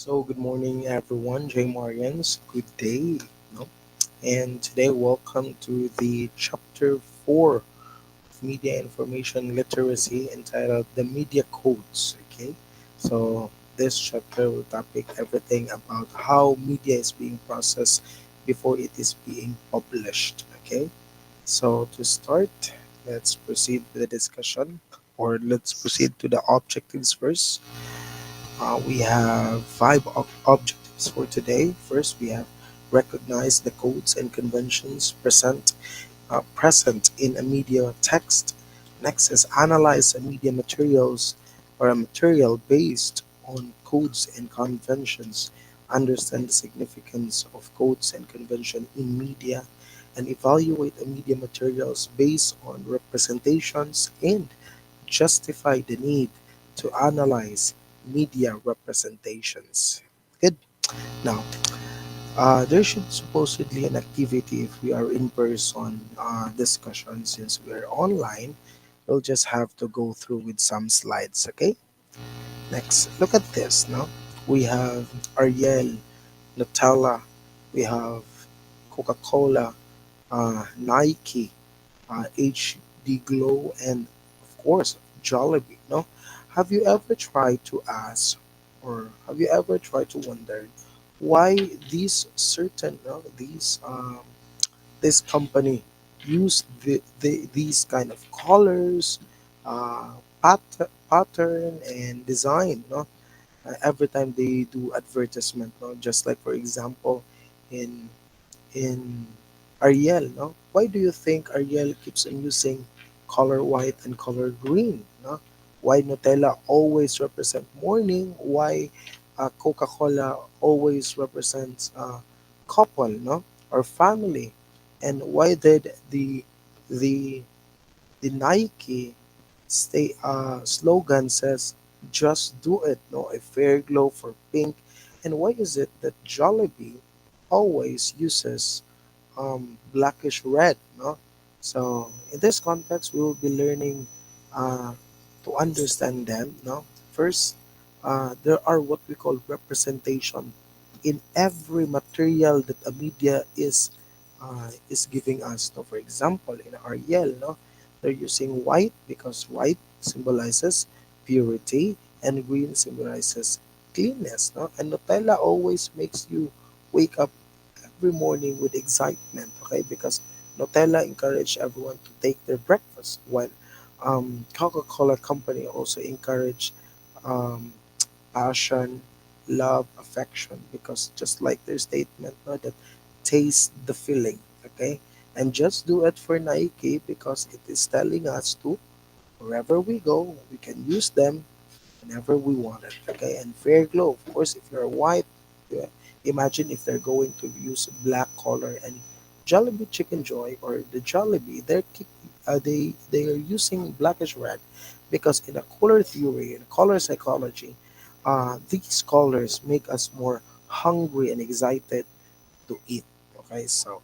So, good morning, everyone. Jay Marians, good day. No? And today, welcome to the chapter 4 of Media Information Literacy entitled The Media Codes. Okay, so this chapter will topic everything about how media is being processed before it is being published. Okay, so to start, let's proceed with the discussion, or let's proceed to the objectives first. We have five objectives for today. First, we have recognize the codes and conventions present in a media text. Next is analyze a media materials or a material based on codes and conventions. Understand the significance of codes and convention in media and evaluate a media materials based on representations and justify the need to analyze media representations. Good. Now, there should supposedly an activity if we are in person discussion. Since we're online, we'll just have to go through with some slides. Okay. Next, look at this. Now we have Ariel, Nutella, we have Coca-Cola, Nike, HD Glow, and of course Jollibee. No, have you ever tried to ask, or have you ever tried to wonder why these certain this company use these kind of colors, uh, pattern and design? No, every time they do advertisement. No, just like for example, in in Ariel, no? Why do you think Ariel keeps on using color white and color green, no? Why Nutella always represent morning? Why Coca-Cola always represents couple, no? Or family? And why did the the Nike slogan says just do it, no? A fair glow for pink. And why is it that Jollibee always uses blackish red, no? So in this context, we will be learning uh, to understand them, no? First, there are what we call representation in every material that a media is giving us. So for example, in Ariel, no, they're using white because white symbolizes purity and green symbolizes cleanness, no? And Nutella always makes you wake up every morning with excitement, okay? Because Nutella encourage everyone to take their breakfast, while Coca-Cola company also encourage um, passion, love, affection, because just like their statement, no, that taste the feeling, okay? And just do it for Nike because it is telling us to wherever we go, we can use them whenever we want it. Okay, and fair glow. Of course, if you're white, yeah, imagine if they're going to use black color and Jollibee Chicken Joy or the Jollibee, they are using blackish red because in a color theory, in color psychology, these colors make us more hungry and excited to eat. Okay, so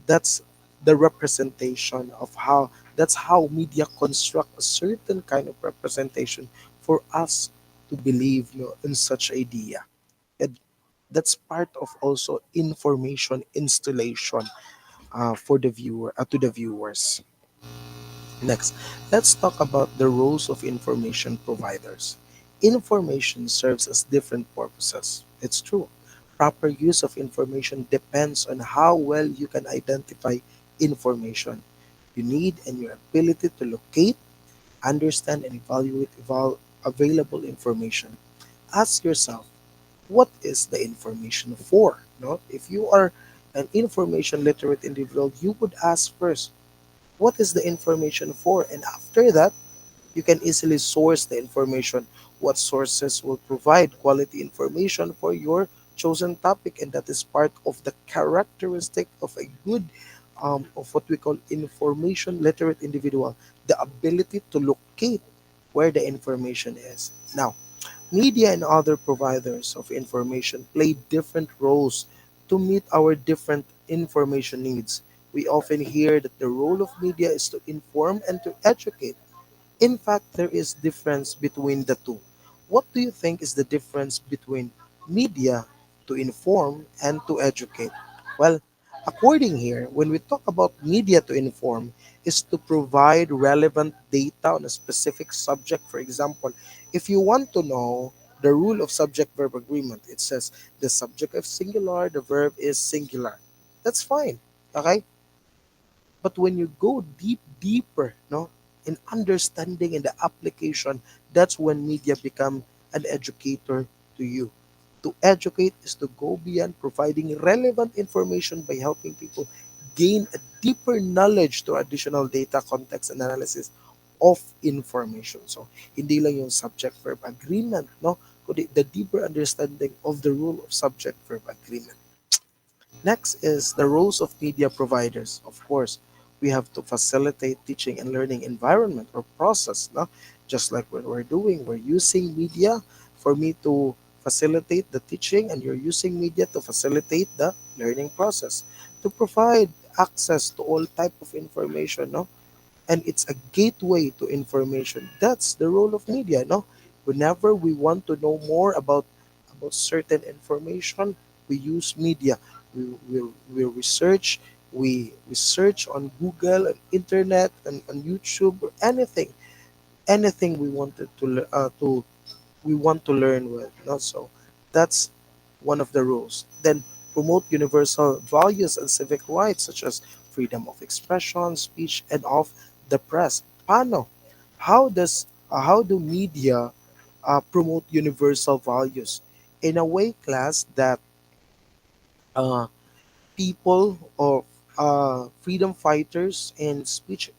that's the representation of how that's how media construct a certain kind of representation for us to believe, in such idea. And that's part of also information installation for the viewer to the viewers. Next, let's talk about the roles of information providers. Information serves as different purposes. It's true. Proper use of information depends on how well you can identify information you need and your ability to locate, understand, and evaluate available information. Ask yourself, what is the information for? No? If you are an information literate individual, you would ask first, what is the information for? And after that, you can easily source the information. What sources will provide quality information for your chosen topic, and that is part of the characteristic of a good, of what we call information literate individual, the ability to locate where the information is. Now, media and other providers of information play different roles to meet our different information needs. We often hear that the role of media is to inform and to educate. In fact, there is difference between the two. What do you think is the difference between media to inform and to educate? Well, according here, when we talk about media to inform, is to provide relevant data on a specific subject. For example, if you want to know the rule of subject verb agreement, it says the subject is singular, the verb is singular. That's fine. Okay? But when you go deeper, no, in understanding and the application, that's when media become an educator to you. To educate is to go beyond providing relevant information by helping people gain a deeper knowledge to additional data, context, and analysis of information. So, hindi lang yung subject-verb agreement, no? Kundi the deeper understanding of the rule of subject-verb agreement. Next is the roles of media providers. Of course, we have to facilitate teaching and learning environment or process. No? Just like what we're doing, we're using media for me to facilitate the teaching, and you're using media to facilitate the learning process, to provide access to all type of information. No? And it's a gateway to information. That's the role of media. No? Whenever we want to know more about certain information, we use media. We research, we search on Google and internet and on YouTube or anything we wanted to we want to learn with. No? So that's one of the rules. Then promote universal values and civic rights such as freedom of expression, speech, and of the press. Paano? How do media promote universal values in a way, class, that uh, people or freedom fighters and speech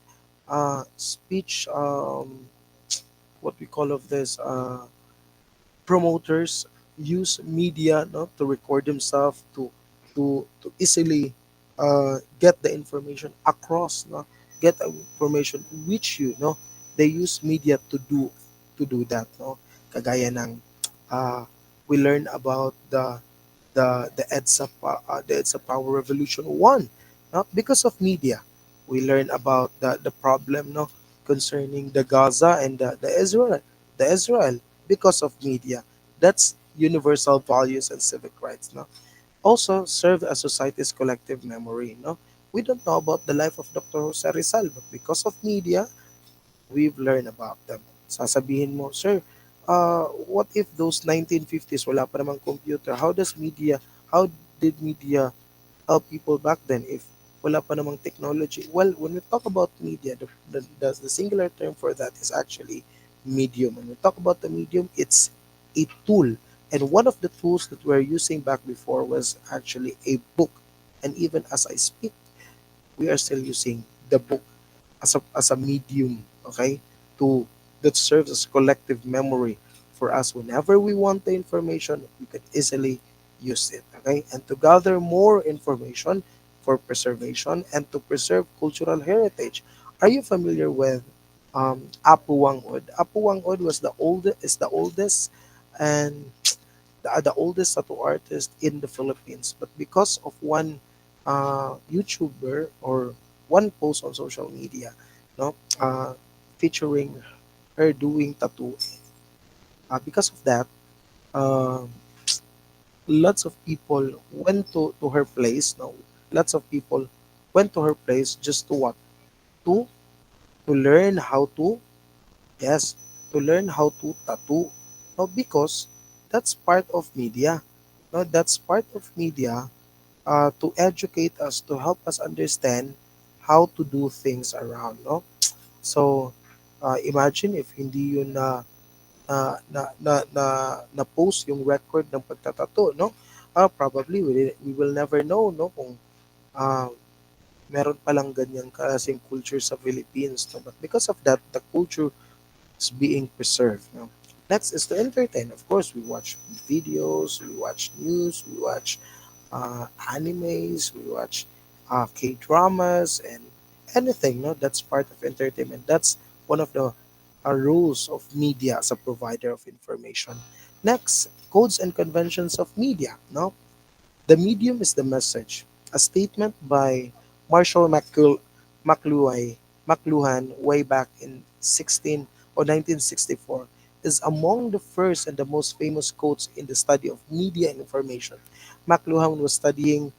what we call of this promoters use media, no, to record themselves to easily get the information across, no, get the information reach you, no. They use media to do that, no. Kagaya ng uh, we learn about the EDSA Power Revolution 1, no? Because of media. We learn about the problem, no, concerning the Gaza and the Israel because of media. That's universal values and civic rights, no? Also serve as society's collective memory, no? We don't know about the life of Dr. Jose Rizal, but because of media, we've learned about them. Sasabihin mo, sir, what if those 1950s wala pa namang computer? How did media help people back then if wala pa namang technology? Well, when we talk about media, the singular term for that is actually medium. When we talk about the medium, it's a tool. And one of the tools that we're using back before was actually a book. And even as I speak, we are still using the book as a medium, okay, to that serves as collective memory for us. Whenever we want the information, we could easily use it, okay. And to gather more information for preservation and to preserve cultural heritage. Are you familiar with Apu Wangod? Apu Wangod is the oldest and the oldest tattoo artist in the Philippines. But because of one YouTuber or one post on social media, no, featuring her doing tattoo, because of that, uh, lots of people went to her place. No, lots of people went to her place just to what? To to learn how to yes, to learn how to tattoo. No, because that's part of media. No, that's part of media to educate us, to help us understand how to do things around, no? So, imagine if hindi yun na post yung record ng pagtatato, no? Probably we will never know, no, kung uh, meron palang ganyang klaseng culture sa Philippines, no? But because of that, the culture is being preserved, no? Next is to entertain. Of course, we watch videos, we watch news, we watch animes, we watch K dramas, and anything. No, that's part of entertainment. That's one of the rules of media as a provider of information. Next, codes and conventions of media. No, the medium is the message. A statement by Marshall McLuhan way back in 16 or 1964. is among the first and the most famous quotes in the study of media and information. McLuhan was studying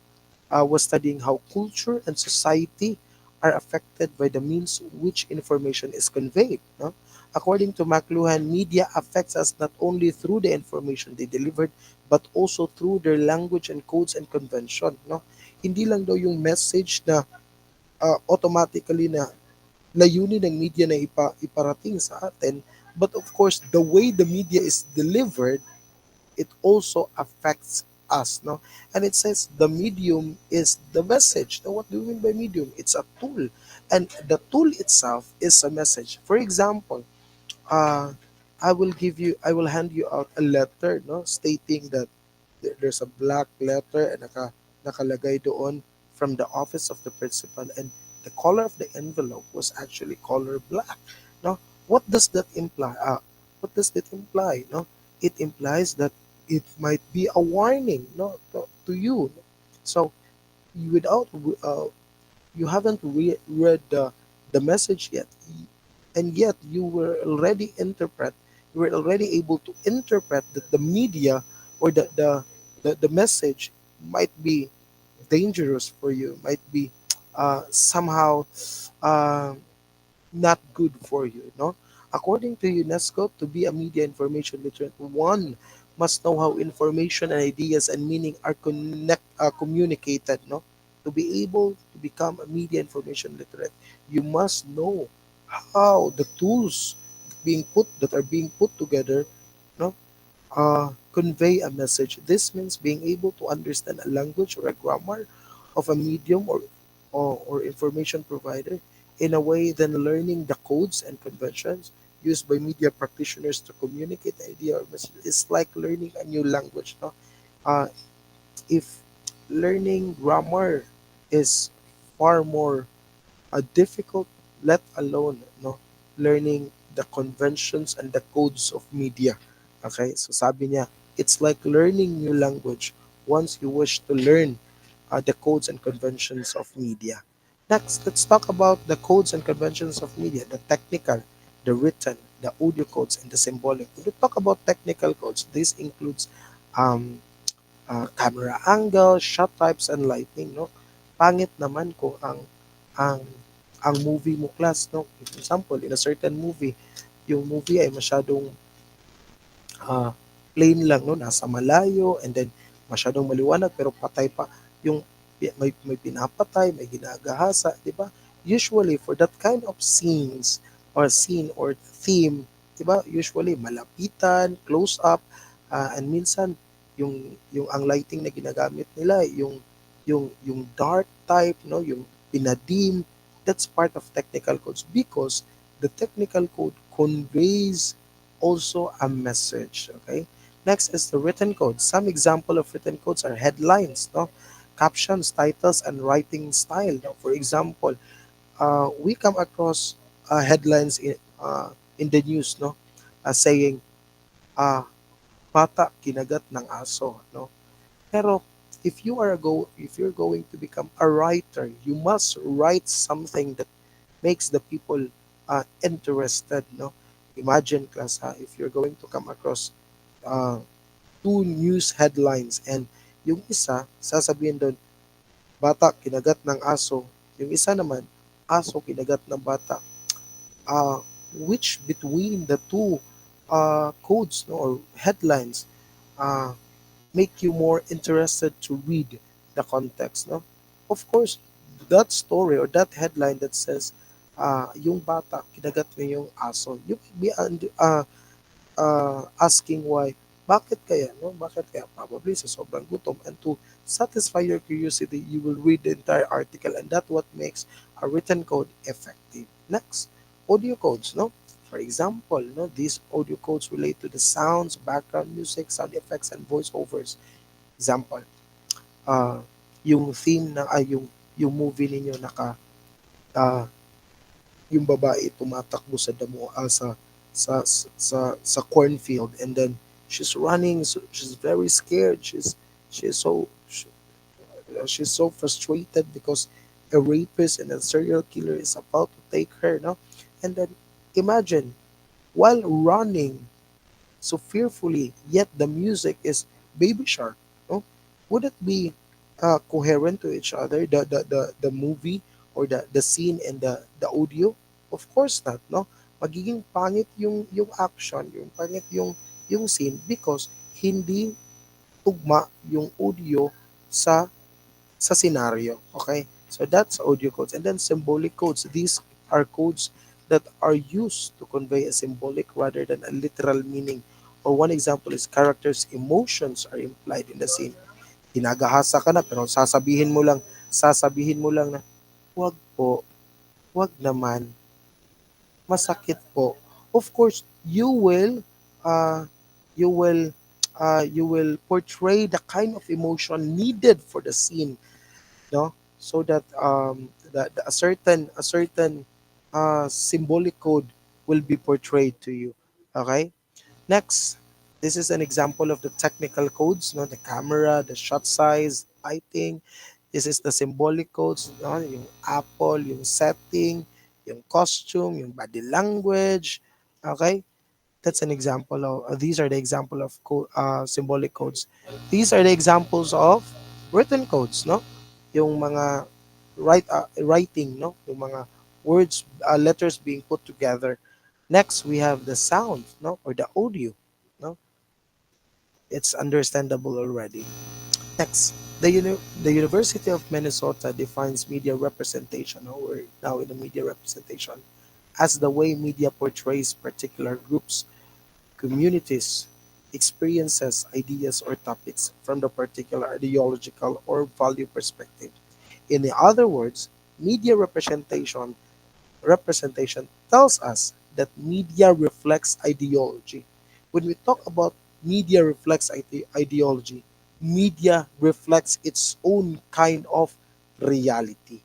how culture and society are affected by the means which information is conveyed. No? According to McLuhan, media affects us not only through the information they delivered, but also through their language and codes and convention. No? Hindi lang daw yung message na automatically na layunin ng media na iparating sa atin, but of course, the way the media is delivered, it also affects us, no? And it says the medium is the message. Now, what do you mean by medium? It's a tool, and the tool itself is a message. For example, uh, I will hand you out a letter, no, stating that there's a black letter and nakalagay doon from the office of the principal, and the color of the envelope was actually color black. No, what does that imply? What does that imply? No, it implies that it might be a warning, no, to you. So without you haven't read the message yet, and yet you were already able to interpret that the media or the message might be dangerous for you, might be somehow uh, not good for you, no? According to UNESCO, to be a media information literate, one must know how information and ideas and meaning are communicated, no? To be able to become a media information literate, you must know how the tools that are being put together, no, convey a message. This means being able to understand a language or a grammar of a medium or information provider in a way than learning the codes and conventions used by media practitioners to communicate idea or message. It's like learning a new language. No? Uh, if learning grammar is far more difficult, let alone no learning the conventions and the codes of media. Okay, so sabi niya, it's like learning new language once you wish to learn the codes and conventions of media. Next, let's talk about the codes and conventions of media, the technical, the written, the audio codes, and the symbolic. When we talk about technical codes, this includes um, camera angle, shot types, and lighting, no? Pangit naman kung ang ang movie mo class, no? For example, in a certain movie, yung movie ay masyadong ah, plain lang, no? Nasa malayo, and then masyadong maliwanag pero patay pa yung may pinapatay, may ginagahasa, di ba? Usually for that kind of scene or theme, di ba? Usually malapitan, close up, and minsan yung ang lighting na ginagamit nila yung dark type, no, yung pinadim. That's part of technical codes because the technical code conveys also a message. Okay. Next is the written code. Some example of written codes are headlines, no, captions, titles, and writing style. No? For example, we come across headlines in the news, no, saying, uh, "Bata kinagat ng aso," no. Pero if you're going to become a writer, you must write something that makes the people interested, no? Imagine class if you're going to come across uh, two news headlines and yung isa sasabihin doon, bata kinagat ng aso. Yung isa naman, aso kinagat ng bata. Uh, which between the two codes, no, or headlines uh, make you more interested to read the context, no? Of course, that story or that headline that says, yung bata, kinagat niya yung aso, you might be asking why, bakit kaya, no? Bakit kaya? Probably sa sobrang gutom. And to satisfy your curiosity, you will read the entire article, and that's what makes a written code effective. Next, audio codes, no? For example, no, these audio codes relate to the sounds, background music, sound effects, and voiceovers. Example, ah, yung theme na yung movie ninyo ah, yung babae tumatakbo sa damo sa cornfield, and then she's running, so she's very scared, she's so she's so frustrated because a rapist and a serial killer is about to take her, no? And then imagine while running. so fearfully, yet the music is Baby Shark. No? Would it be coherent to each other, the movie or the scene and the audio? Of course not, no? Magiging pangit yung action, yung pangit yung scene because hindi tugma yung audio sa sa scenario. Okay? So that's audio codes. And then symbolic codes. These are codes that are used to convey a symbolic rather than a literal meaning. Or one example is characters' emotions are implied in the scene. Ginagahasa ka na pero sasabihin mo lang na, wag po, wag naman, masakit po. Of course, uh, you will, you will portray the kind of emotion needed for the scene, no, so that a certain symbolic code will be portrayed to you. Okay, next, this is an example of the technical codes, no, the camera, the shot size, lighting. This is the symbolic codes, no, yung apple, yung setting, yung costume, yung body language. Okay, that's an example of these are the example of symbolic codes. These are the examples of written codes, no? Yung mga writing, no? Yung mga words, letters being put together. Next, we have the sound, no? Or the audio, no? It's understandable already. Next, the University of Minnesota defines media representation, no? We're now in the media representation as the way media portrays particular groups, communities, experiences, ideas, or topics from the particular ideological or value perspective. In other words, media representation tells us that media reflects ideology. When we talk about media reflects ideology, media reflects its own kind of reality,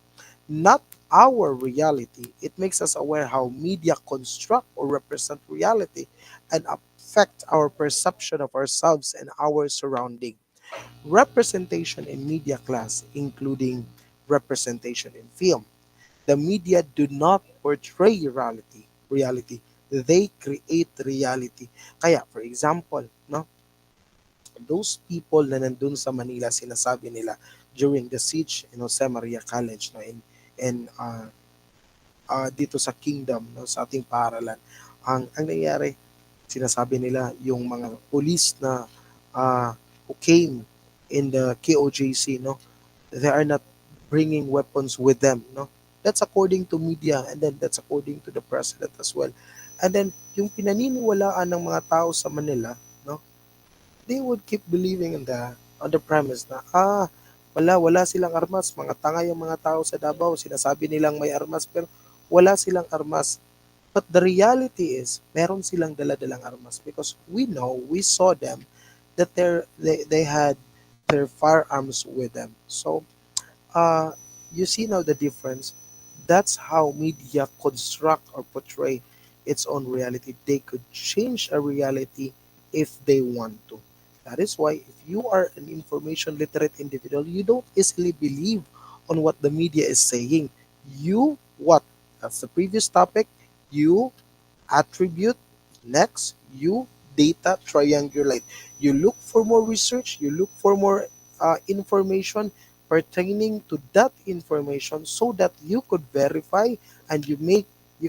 not our reality. It makes us aware how media construct or represent reality and affect our perception of ourselves and our surrounding. Representation in media class, including representation in film. The media do not portray reality. They create reality. Kaya, for example, no, those people na nandun sa Manila, sinasabi nila during the siege in Jose Maria College, no, in dito sa Kingdom, no, sa ating paaralan. Ang nangyari, sinasabi nila yung mga police na who came in the KOJC, no, they are not bringing weapons with them, no. That's according to media, and then that's according to the president as well. And then yung pinaniniwalaan ng mga tao sa Manila, no, they would keep believing in on the premise na wala silang armas, mga tanga yung mga tao sa Davao, sinasabi nilang may armas pero wala silang armas. But the reality is, meron silang dala-dalang armas because we saw them that they had their firearms with them. So, uh, you see now the difference. That's how media construct or portray its own reality. They could change a reality if they want to. That is why if you are an information literate individual, you don't easily believe on what the media is saying. You what? That's the previous topic. You attribute. Next, you data triangulate. You look for more research, you look for more information pertaining to that information so that you could verify and you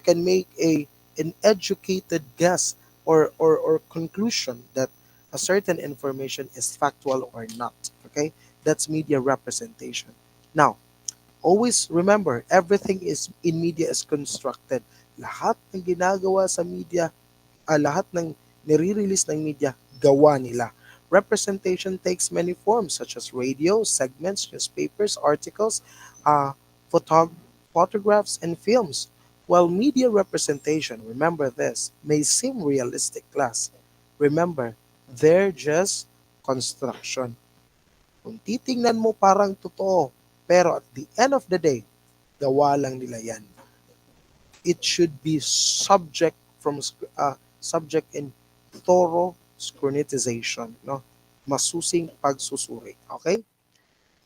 can make an educated guess or conclusion that a certain information is factual or not. Okay, that's media representation. Now, always remember, everything is in media is constructed. Lahat ng ginagawa sa media, lahat ng nire-release ng media, gawa nila. Representation takes many forms such as radio, segments, newspapers, articles, uh, photo- photographs, and films. While media representation, remember this, may seem realistic class, remember, they're just construction. Kung titingnan mo parang totoo, pero at the end of the day, gawa lang nila yan. It should be subject in thorough scrutinization, no? Masusing pagsusuri. Okay?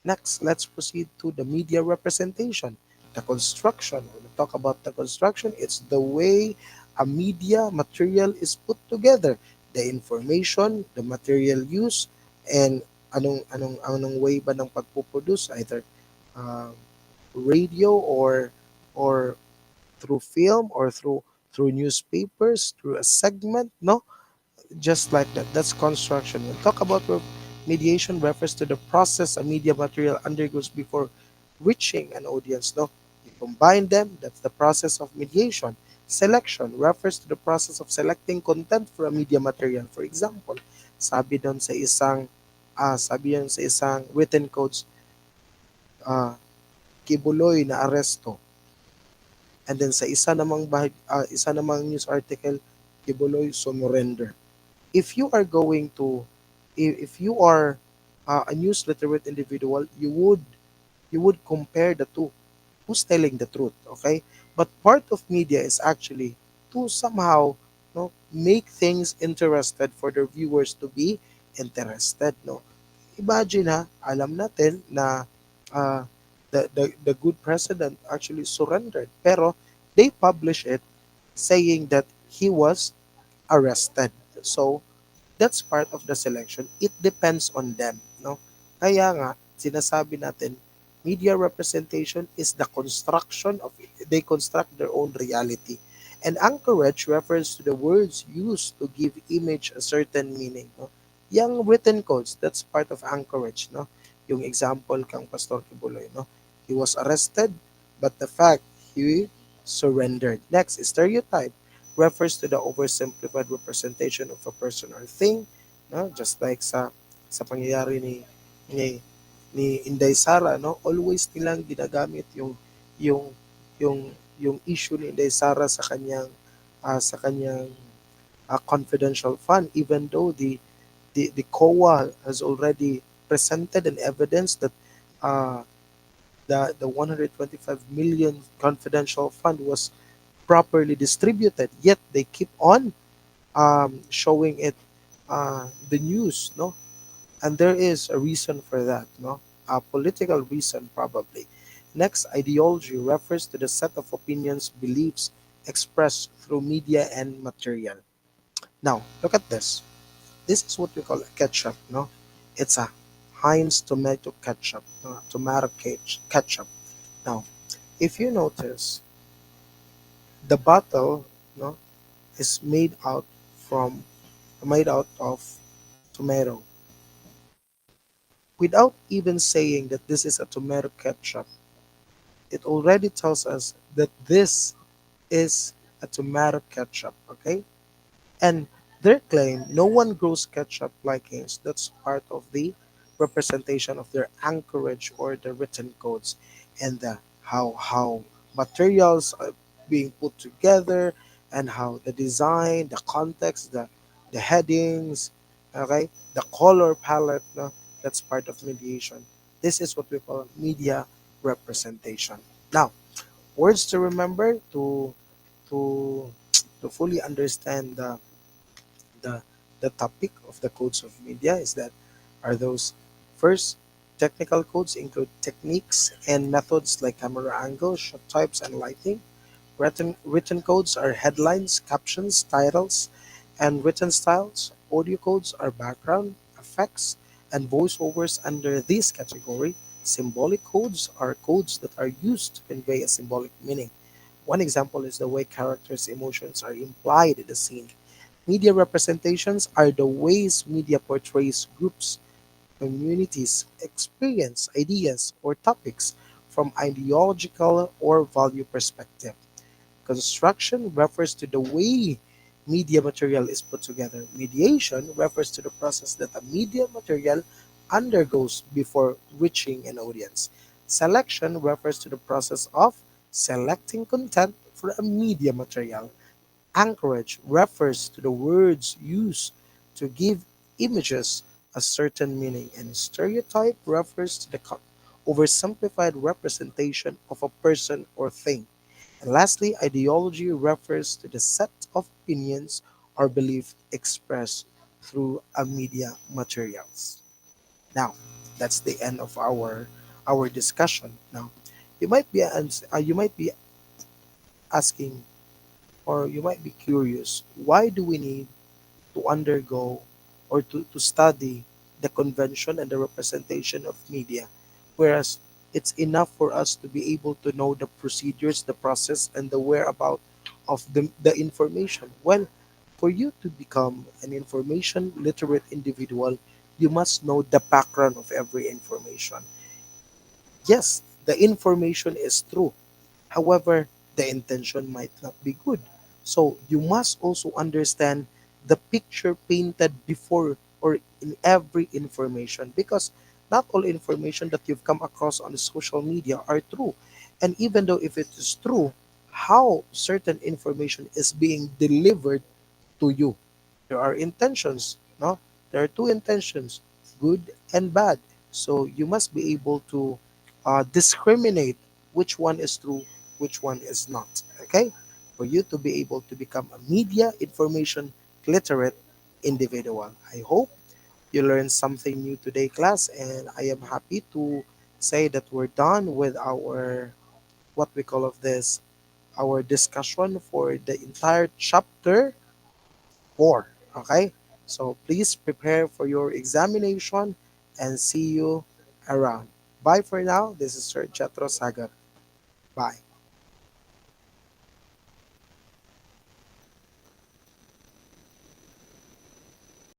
Next, let's proceed to the media representation. The construction. When we talk about the construction, it's the way a media material is put together. the information, the material use, and anong way ba ng pagpuproduce, either uh, radio or through film or through newspapers, through a segment, no? Just like that. That's construction. When talk about mediation refers to the process a media material undergoes before reaching an audience. No, you combine them. That's the process of mediation. Selection refers to the process of selecting content for a media material. For example, sabi doon sa isang written codes, uh, kibuloy na aresto. And then sa isa namang news article, kibuloy sumurrender. If you are going to if you are a news literate individual, you would compare the two. Who's telling the truth? Okay, but part of media is actually to somehow, no, make things interested for their viewers to be interested. No, imagine, ha, alam natin na uh, the good president actually surrendered, pero they publish it saying that he was arrested. So that's part of the selection. It depends on them, no? Kaya nga, sinasabi natin, media representation is the construction of, they construct their own reality. And anchorage refers to the words used to give image a certain meaning, no? Yung written codes, that's part of anchorage, no? Yung example kang Pastor Kibuloy, no? He was arrested, but the fact he surrendered. Next, stereotype refers to the oversimplified representation of a person or thing, no? Just like sa pangyayari ni ni Inday Sara, no? Always nilang ginagamit yung yung yung issue ni Inday Sara sa kanyang confidential fund, even though the COA has already presented an evidence that uh, the 125 million confidential fund was properly distributed, yet they keep on showing it, the news, no? And there is a reason for that, no? A political reason, probably. Next, ideology refers to the set of opinions, beliefs expressed through media and material. Now, look at this. This is what we call a ketchup, no? It's a Heinz tomato ketchup, ketchup. Now, if you notice, the bottle, no, is from made out of tomato. Without even saying that this is a tomato ketchup, it already tells us that this is a tomato ketchup, okay? And their claim, no one grows ketchup like Haynes. That's part of the representation of their anchorage or the written codes, and the how materials are being put together, and how the design, the context, the headings, okay, the color palette. No, that's part of mediation. This is what we call media representation. Now, words to remember to to fully understand the the topic of the codes of media is that are those: first, technical codes include techniques and methods like camera angles, shot types, and lighting. Written codes are headlines, captions, titles, and written styles. Audio codes are background, effects, and voiceovers under this category. Symbolic codes are codes that are used to convey a symbolic meaning. One example is the way characters' emotions are implied in the scene. Media representations are the ways media portrays groups, communities, experience, ideas, or topics from ideological or value perspective. Construction refers to the way media material is put together. Mediation refers to the process that a media material undergoes before reaching an audience. Selection refers to the process of selecting content for a media material. Anchorage refers to the words used to give images a certain meaning, and stereotype refers to the oversimplified representation of a person or thing. And lastly, ideology refers to the set of opinions or belief expressed through a media materials. Now, that's the end of our discussion. Now, you might be asking, or you might be curious, why do we need to undergo or to study the convention and the representation of media. Whereas it's enough for us to be able to know the procedures, the process, and the whereabout of the information. Well, for you to become an information literate individual, you must know the background of every information. Yes, the information is true. However, the intention might not be good. So you must also understand the picture painted before or in every information, because not all information that you've come across on the social media are true. And even though if it is true, how certain information is being delivered to you. There are intentions, no? There are two intentions, good and bad. So you must be able to discriminate which one is true, which one is not. Okay? For you to be able to become a media information literate individual. I hope you learned something new today, class, and I am happy to say that we're done with our what we call of this our discussion for the entire chapter 4. Okay? So please prepare for your examination and see you around. Bye for now. This is Sir Chatro Sagat. Bye.